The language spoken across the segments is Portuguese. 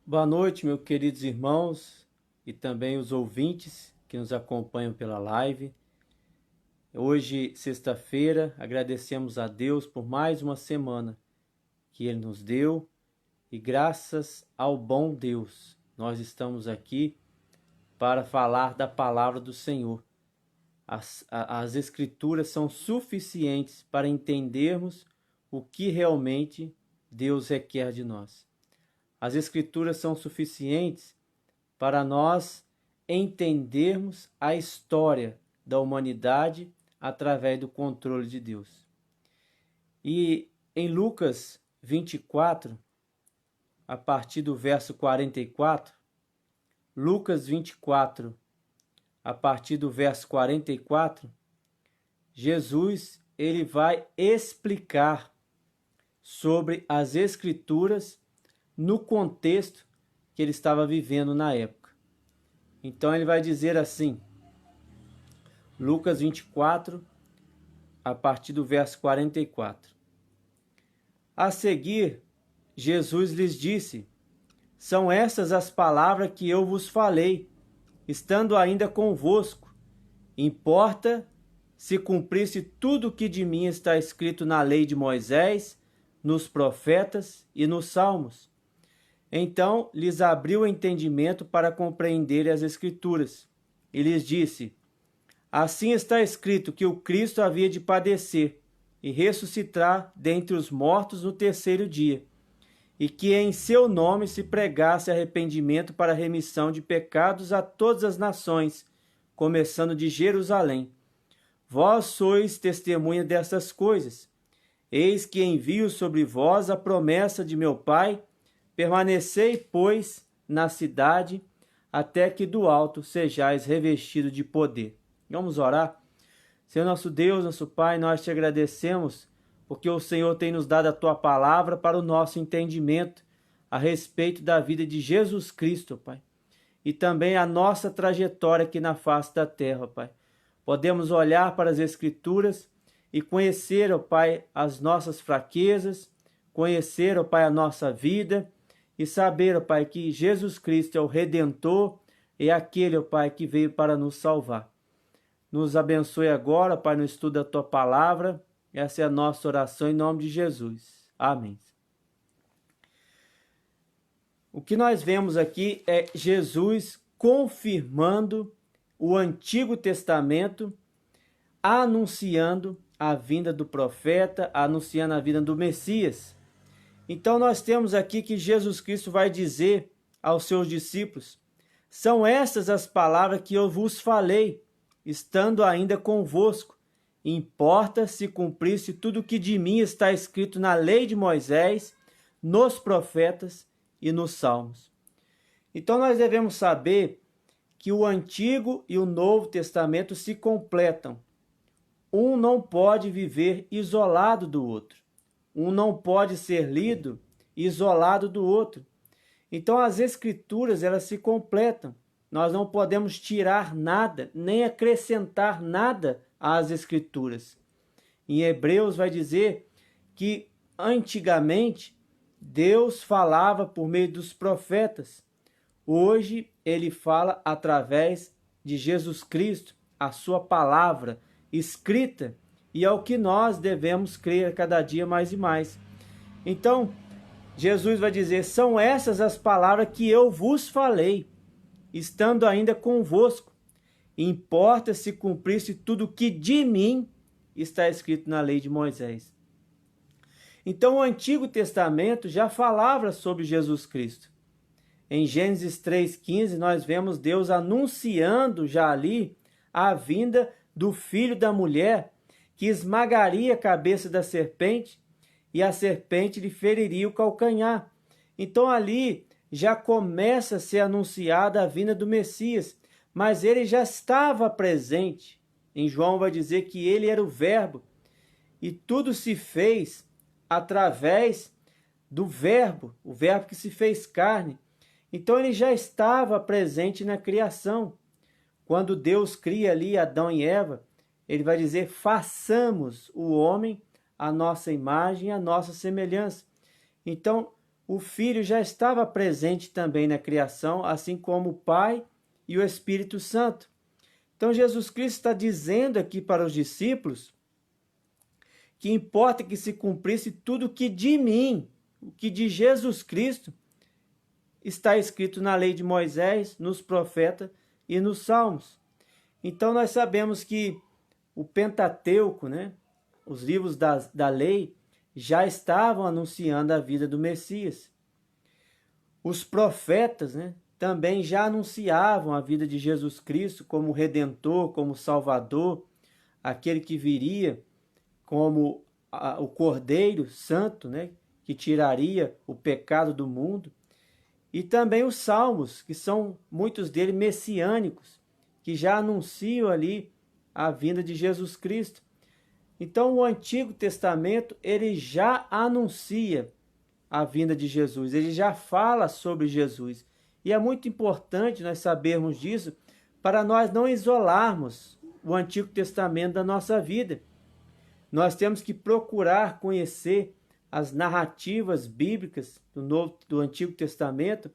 Boa noite, meus queridos irmãos e também os ouvintes que nos acompanham pela live. Hoje, sexta-feira, agradecemos a Deus por mais uma semana que Ele nos deu e graças ao bom Deus, nós estamos aqui para falar da palavra do Senhor. As Escrituras são suficientes para entendermos o que realmente Deus requer de nós. As Escrituras são suficientes para nós entendermos a história da humanidade através do controle de Deus. E em Lucas 24, a partir do verso 44, Lucas 24, a partir do verso 44, Jesus ele vai explicar sobre as Escrituras no contexto que ele estava vivendo na época. Então ele vai dizer assim, Lucas 24, a partir do verso 44. A seguir, Jesus lhes disse: São estas as palavras que eu vos falei, estando ainda convosco. Importa se cumprisse tudo o que de mim está escrito na lei de Moisés, nos profetas e nos salmos. Então lhes abriu o entendimento para compreenderem as Escrituras. E lhes disse: Assim está escrito que o Cristo havia de padecer e ressuscitar dentre os mortos no terceiro dia, e que em seu nome se pregasse arrependimento para a remissão de pecados a todas as nações, começando de Jerusalém. Vós sois testemunha dessas coisas. Eis que envio sobre vós a promessa de meu Pai. Permanecei, pois, na cidade, até que do alto sejais revestido de poder. Vamos orar? Senhor nosso Deus, nosso Pai, nós te agradecemos, porque o Senhor tem nos dado a tua palavra para o nosso entendimento a respeito da vida de Jesus Cristo, Pai. E também a nossa trajetória aqui na face da terra, Pai. Podemos olhar para as Escrituras e conhecer, ó Pai, as nossas fraquezas, conhecer, ó Pai, a nossa vida, e saber, ó Pai, que Jesus Cristo é o Redentor, é aquele, ó Pai, que veio para nos salvar. Nos abençoe agora, Pai, no estudo da Tua Palavra. Essa é a nossa oração em nome de Jesus. Amém. O que nós vemos aqui é Jesus confirmando o Antigo Testamento, anunciando a vinda do profeta, anunciando a vinda do Messias. Então nós temos aqui que Jesus Cristo vai dizer aos seus discípulos: São estas as palavras que eu vos falei, estando ainda convosco. Importa se cumprisse tudo o que de mim está escrito na lei de Moisés, nos profetas e nos salmos. Então nós devemos saber que o Antigo e o Novo Testamento se completam. Um não pode viver isolado do outro. Um não pode ser lido isolado do outro. Então as Escrituras, elas se completam. Nós não podemos tirar nada, nem acrescentar nada às Escrituras. Em Hebreus vai dizer que antigamente Deus falava por meio dos profetas. Hoje ele fala através de Jesus Cristo, a sua palavra escrita, e é o que nós devemos crer cada dia mais e mais. Então, Jesus vai dizer: São essas as palavras que eu vos falei, estando ainda convosco. Importa se cumprisse tudo o que de mim está escrito na lei de Moisés. Então, o Antigo Testamento já falava sobre Jesus Cristo. Em Gênesis 3,15, nós vemos Deus anunciando já ali a vinda do filho da mulher, que esmagaria a cabeça da serpente e a serpente lhe feriria o calcanhar. Então ali já começa a ser anunciada a vinda do Messias, mas ele já estava presente. Em João vai dizer que ele era o Verbo, e tudo se fez através do Verbo, o Verbo que se fez carne. Então ele já estava presente na criação. Quando Deus cria ali Adão e Eva, ele vai dizer: façamos o homem à nossa imagem e à nossa semelhança. Então, o Filho já estava presente também na criação, assim como o Pai e o Espírito Santo. Então Jesus Cristo está dizendo aqui para os discípulos que importa que se cumprisse tudo que de mim, o que de Jesus Cristo está escrito na lei de Moisés, nos profetas e nos salmos. Então nós sabemos que o Pentateuco, né, os livros da lei, já estavam anunciando a vida do Messias. Os profetas, né, também já anunciavam a vida de Jesus Cristo como Redentor, como Salvador, aquele que viria como o Cordeiro Santo, né, que tiraria o pecado do mundo. E também os salmos, que são muitos deles messiânicos, que já anunciam ali a vinda de Jesus Cristo. Então o Antigo Testamento, ele já anuncia a vinda de Jesus, ele já fala sobre Jesus. E é muito importante nós sabermos disso para nós não isolarmos o Antigo Testamento da nossa vida. Nós temos que procurar conhecer as narrativas bíblicas do Antigo Testamento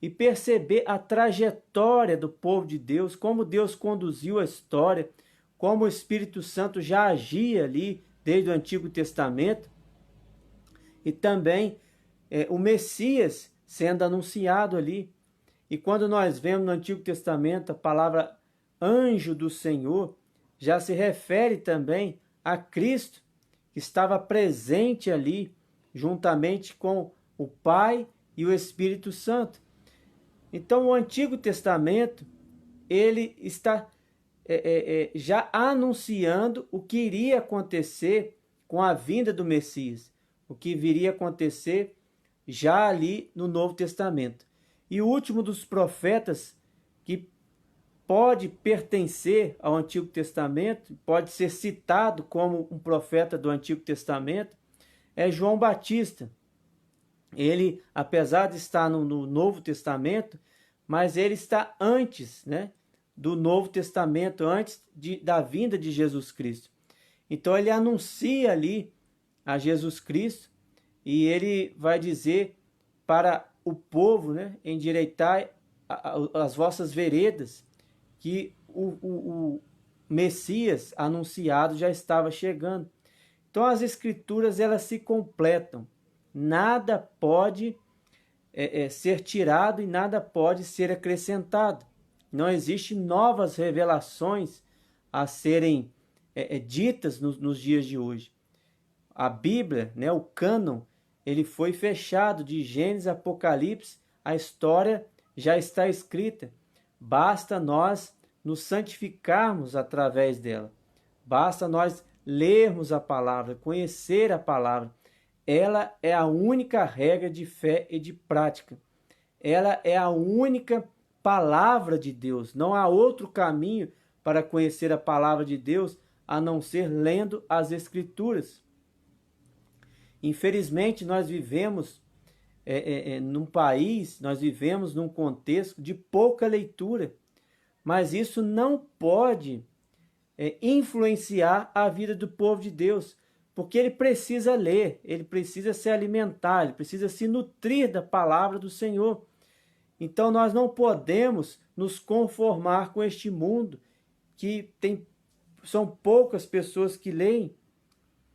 e perceber a trajetória do povo de Deus, como Deus conduziu a história, como o Espírito Santo já agia ali desde o Antigo Testamento, e também o Messias sendo anunciado ali. E quando nós vemos no Antigo Testamento a palavra anjo do Senhor, já se refere também a Cristo, que estava presente ali, juntamente com o Pai e o Espírito Santo. Então o Antigo Testamento, ele está já anunciando o que iria acontecer com a vinda do Messias, o que viria a acontecer já ali no Novo Testamento. E o último dos profetas que pode pertencer ao Antigo Testamento, pode ser citado como um profeta do Antigo Testamento, é João Batista. Ele, apesar de estar no Novo Testamento, mas ele está antes, né, do Novo Testamento, antes da vinda de Jesus Cristo. Então ele anuncia ali a Jesus Cristo e ele vai dizer para o povo, né, endireitar as vossas veredas, que o Messias anunciado já estava chegando. Então as escrituras, elas se completam. Nada pode ser tirado e nada pode ser acrescentado. Não existem novas revelações a serem ditas nos dias de hoje. A Bíblia, né, o cânon, ele foi fechado de Gênesis a Apocalipse, a história já está escrita. Basta nós nos santificarmos através dela. Basta nós lermos a palavra, conhecer a palavra. Ela é a única regra de fé e de prática. Ela é a única palavra de Deus. Não há outro caminho para conhecer a palavra de Deus a não ser lendo as Escrituras. Infelizmente, nós vivemos num país, nós vivemos num contexto de pouca leitura, mas isso não pode influenciar a vida do povo de Deus, porque ele precisa ler, ele precisa se alimentar, ele precisa se nutrir da palavra do Senhor. Então nós não podemos nos conformar com este mundo que são poucas pessoas que leem.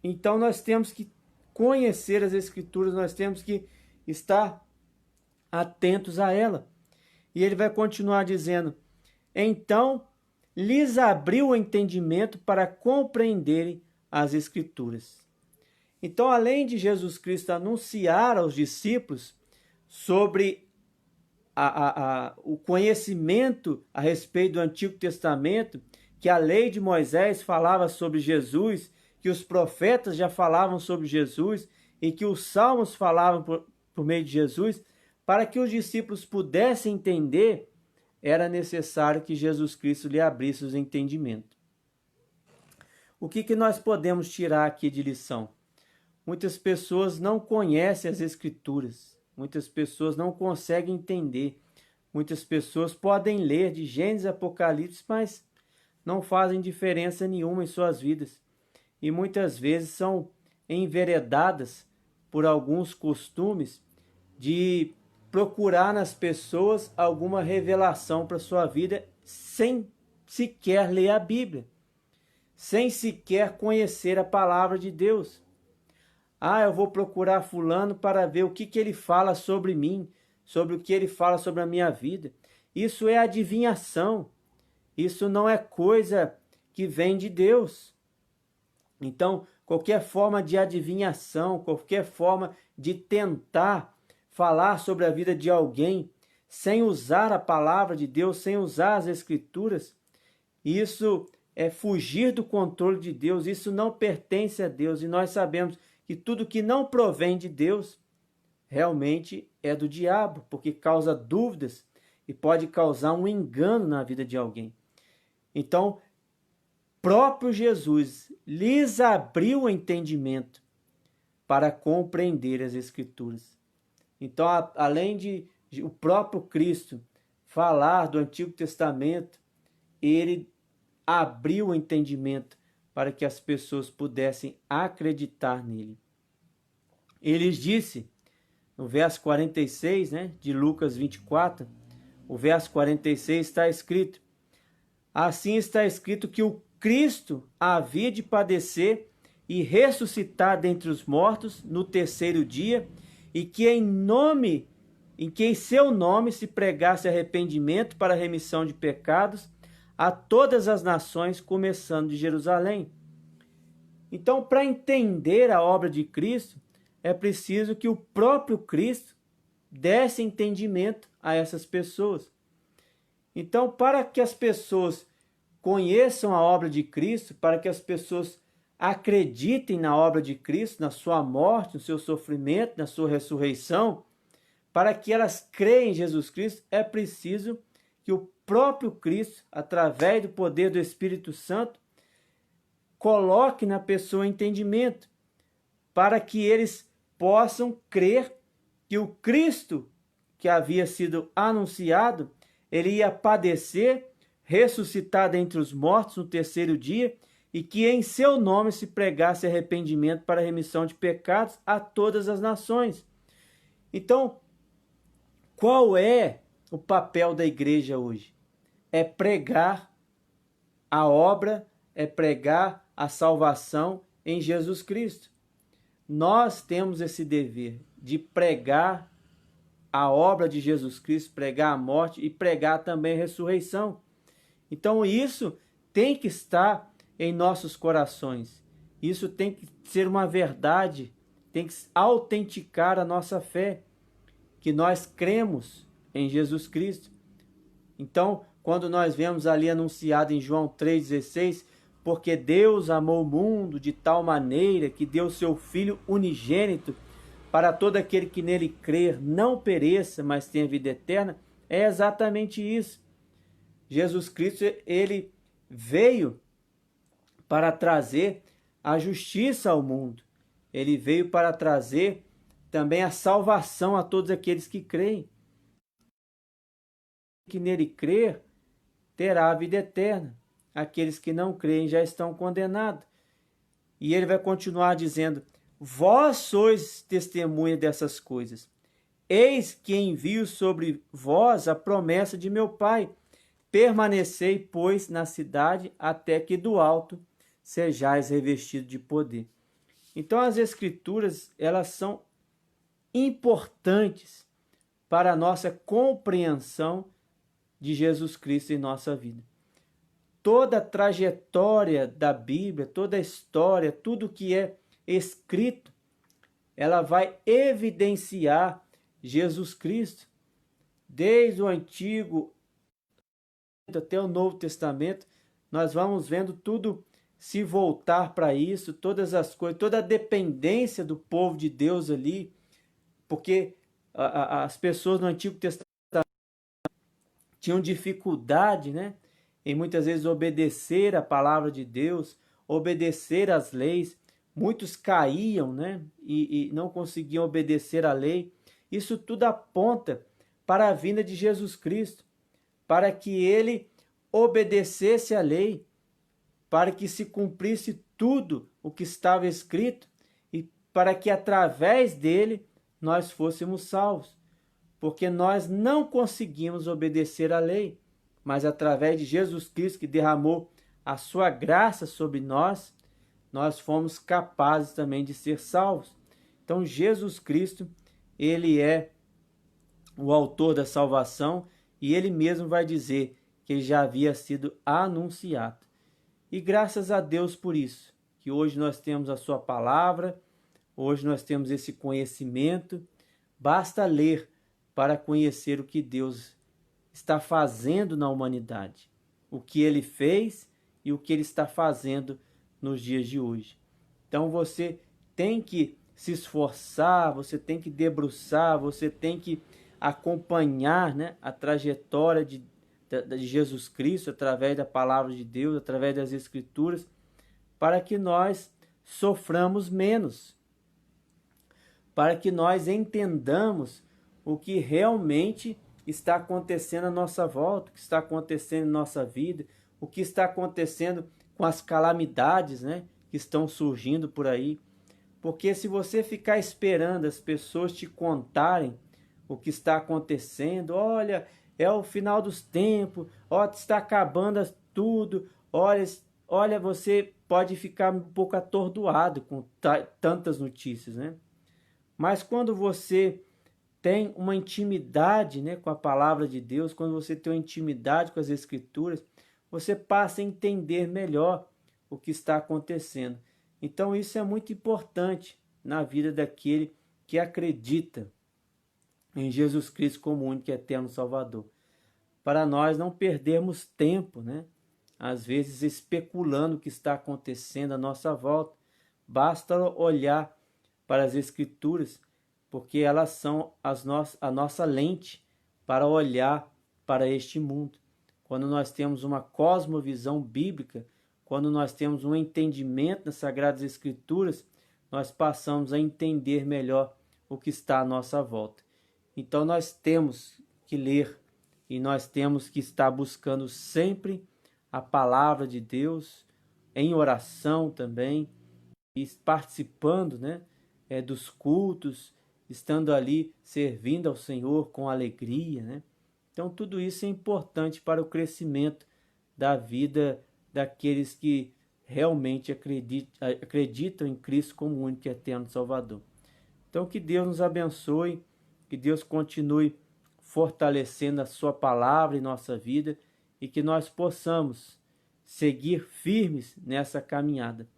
Então nós temos que conhecer as Escrituras, nós temos que estar atentos a ela. E ele vai continuar dizendo: então lhes abriu o entendimento para compreenderem as Escrituras. Então, além de Jesus Cristo anunciar aos discípulos sobre o conhecimento a respeito do Antigo Testamento, que a lei de Moisés falava sobre Jesus, que os profetas já falavam sobre Jesus e que os salmos falavam por meio de Jesus, para que os discípulos pudessem entender, era necessário que Jesus Cristo lhe abrisse os entendimentos. O que nós podemos tirar aqui de lição? Muitas pessoas não conhecem as Escrituras, muitas pessoas não conseguem entender, muitas pessoas podem ler de Gênesis a Apocalipse, mas não fazem diferença nenhuma em suas vidas. E muitas vezes são enveredadas por alguns costumes de procurar nas pessoas alguma revelação para sua vida sem sequer ler a Bíblia, sem sequer conhecer a palavra de Deus. Ah, eu vou procurar fulano para ver o que ele fala sobre mim, sobre o que ele fala sobre a minha vida. Isso é adivinhação. Isso não é coisa que vem de Deus. Então, qualquer forma de adivinhação, qualquer forma de tentar falar sobre a vida de alguém sem usar a palavra de Deus, sem usar as Escrituras, isso é fugir do controle de Deus, isso não pertence a Deus. E nós sabemos que tudo que não provém de Deus realmente é do diabo, porque causa dúvidas e pode causar um engano na vida de alguém. Então, próprio Jesus lhes abriu o entendimento para compreender as Escrituras. Então, além de o próprio Cristo falar do Antigo Testamento, ele abriu o entendimento para que as pessoas pudessem acreditar nele. Ele disse, no verso 46, de Lucas 24, o verso 46 está escrito: assim está escrito que o Cristo havia de padecer e ressuscitar dentre os mortos no terceiro dia, e que em seu nome se pregasse arrependimento para a remissão de pecados a todas as nações, começando de Jerusalém. Então, para entender a obra de Cristo, é preciso que o próprio Cristo desse entendimento a essas pessoas. Então, para que as pessoas conheçam a obra de Cristo, para que as pessoas acreditem na obra de Cristo, na sua morte, no seu sofrimento, na sua ressurreição, para que elas creem em Jesus Cristo, é preciso que o próprio Cristo, através do poder do Espírito Santo, coloque na pessoa entendimento, para que eles possam crer que o Cristo que havia sido anunciado, ele ia padecer, ressuscitar dentre os mortos no terceiro dia, e que em seu nome se pregasse arrependimento para a remissão de pecados a todas as nações. Então, qual é o papel da igreja hoje? É pregar a obra, é pregar a salvação em Jesus Cristo. Nós temos esse dever de pregar a obra de Jesus Cristo, pregar a morte e pregar também a ressurreição. Então isso tem que estar em nossos corações. Isso tem que ser uma verdade, tem que autenticar a nossa fé, que nós cremos em Jesus Cristo. Então, quando nós vemos ali anunciado em João 3,16, porque Deus amou o mundo de tal maneira que deu seu Filho unigênito para todo aquele que nele crer não pereça, mas tenha vida eterna, é exatamente isso. Jesus Cristo, ele veio para trazer a justiça ao mundo. Ele veio para trazer também a salvação a todos aqueles que creem. Que nele crer terá a vida eterna. Aqueles que não creem já estão condenados. E ele vai continuar dizendo: vós sois testemunha dessas coisas. Eis que envio sobre vós a promessa de meu Pai. Permanecei, pois, na cidade, até que do alto sejais revestidos de poder. Então, as Escrituras, elas são importantes para a nossa compreensão de Jesus Cristo em nossa vida. Toda a trajetória da Bíblia, toda a história, tudo que é escrito, ela vai evidenciar Jesus Cristo. Desde o Antigo até o Novo Testamento, nós vamos vendo tudo se voltar para isso, todas as coisas, toda a dependência do povo de Deus ali, porque as pessoas no Antigo Testamento tinham dificuldade, em muitas vezes obedecer a palavra de Deus, obedecer às leis. Muitos caíam, e não conseguiam obedecer à lei. Isso tudo aponta para a vinda de Jesus Cristo, para que ele obedecesse à lei, para que se cumprisse tudo o que estava escrito e para que através dele nós fôssemos salvos, porque nós não conseguimos obedecer à lei, mas através de Jesus Cristo, que derramou a sua graça sobre nós, nós fomos capazes também de ser salvos. Então, Jesus Cristo, ele é o autor da salvação, e ele mesmo vai dizer que ele já havia sido anunciado. E graças a Deus por isso, que hoje nós temos a sua palavra, hoje nós temos esse conhecimento. Basta ler para conhecer o que Deus está fazendo na humanidade, o que ele fez e o que ele está fazendo nos dias de hoje. Então você tem que se esforçar, você tem que debruçar, você tem que acompanhar, né, a trajetória de Jesus Cristo através da palavra de Deus, através das Escrituras, para que nós soframos menos, para que nós entendamos o que realmente está acontecendo à nossa volta, o que está acontecendo em nossa vida, o que está acontecendo com as calamidades, né, que estão surgindo por aí. Porque se você ficar esperando as pessoas te contarem o que está acontecendo, olha, é o final dos tempos, olha, está acabando tudo, olha, você pode ficar um pouco atordoado com tantas notícias, né? Mas quando você tem uma intimidade, né, com a palavra de Deus, quando você tem uma intimidade com as Escrituras, você passa a entender melhor o que está acontecendo. Então isso é muito importante na vida daquele que acredita em Jesus Cristo como único e eterno Salvador. Para nós não perdermos tempo, né? Às vezes especulando o que está acontecendo à nossa volta. Basta olhar para as Escrituras, porque elas são a nossa lente para olhar para este mundo. Quando nós temos uma cosmovisão bíblica, quando nós temos um entendimento das Sagradas Escrituras, nós passamos a entender melhor o que está à nossa volta. Então nós temos que ler e nós temos que estar buscando sempre a palavra de Deus, em oração também, e participando, né, dos cultos, estando ali servindo ao Senhor com alegria, né? Então tudo isso é importante para o crescimento da vida daqueles que realmente acreditam em Cristo como único e eterno Salvador. Então que Deus nos abençoe, que Deus continue fortalecendo a sua palavra em nossa vida e que nós possamos seguir firmes nessa caminhada.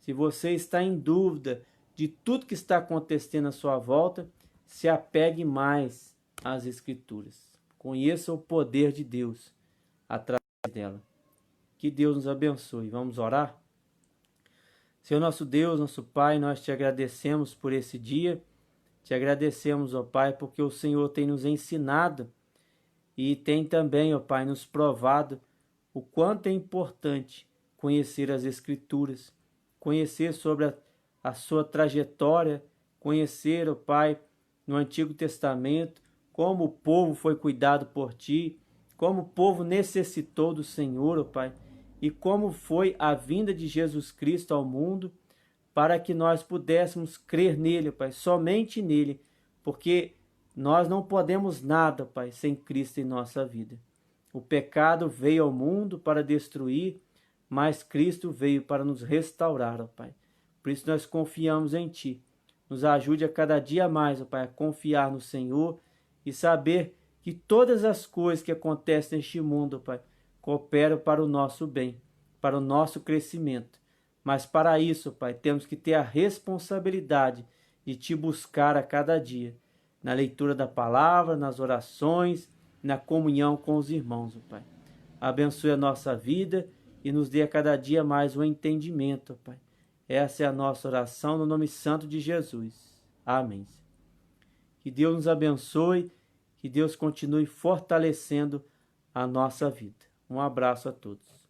Se você está em dúvida de tudo que está acontecendo à sua volta, se apegue mais às Escrituras. Conheça o poder de Deus através dela. Que Deus nos abençoe. Vamos orar? Senhor nosso Deus, nosso Pai, nós te agradecemos por esse dia. Te agradecemos, ó Pai, porque o Senhor tem nos ensinado e tem também, ó Pai, nos provado o quanto é importante conhecer as Escrituras, conhecer sobre a sua trajetória, conhecer, ó Pai, no Antigo Testamento, como o povo foi cuidado por Ti, como o povo necessitou do Senhor, ó Pai, e como foi a vinda de Jesus Cristo ao mundo, para que nós pudéssemos crer nele, Pai, somente nele, porque nós não podemos nada, Pai, sem Cristo em nossa vida. O pecado veio ao mundo para destruir, mas Cristo veio para nos restaurar, ó Pai. Por isso nós confiamos em Ti. Nos ajude a cada dia mais, ó Pai, a confiar no Senhor e saber que todas as coisas que acontecem neste mundo, ó Pai, cooperam para o nosso bem, para o nosso crescimento. Mas para isso, Pai, temos que ter a responsabilidade de Te buscar a cada dia, na leitura da palavra, nas orações, na comunhão com os irmãos, Pai. Abençoe a nossa vida e nos dê a cada dia mais um entendimento, Pai. Essa é a nossa oração no nome santo de Jesus. Amém. Que Deus nos abençoe, que Deus continue fortalecendo a nossa vida. Um abraço a todos.